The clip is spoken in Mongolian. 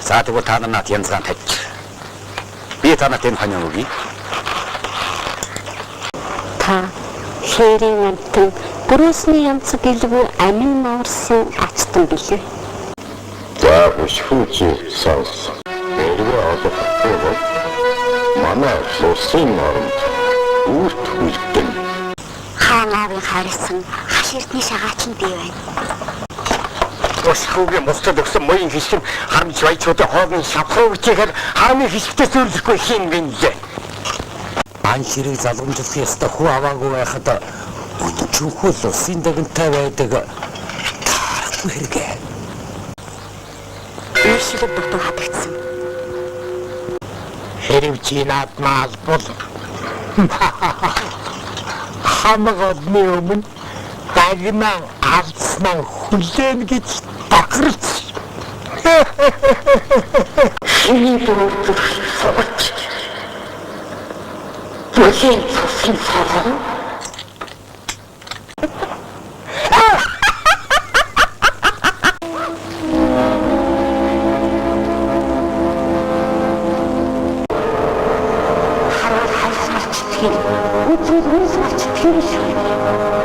За тэгвэл та нар над янзгаан тавьчих. Би та нарт энэ хоног өгье. Та хээрийн амтан бүрөөсний янзг гэлгүй амин нуурсан ачтан билээ. За өшхүүчи сонс. Эргээ олохгүй бол манай улсын оронд үрт үлдэн. Хаанавын харсан хаширдны шагаач нь бий байна. Өшхүүгийн мостод өгсөн моён хишгэн харамж баячуудын хоолны шавхруу үчигээр харамын хишгтээ зөвлөхгүй хин гинлээ. Ан ширийг залгамжлах ёстой хүү аваагүй байхад өнчөнхөө л усын дагнтай байдаг таарахгүй хэрэгээ. Ийшээ дутуу хатагдсан. Хэрв чи наадмаа албал хамаг одны өмнө дагнаа алдснаа хүлээн гэж бахарч. Шиний дөрөв сууч. Бүлийн цусын саран. Үгүй ээ, үгүй ээ.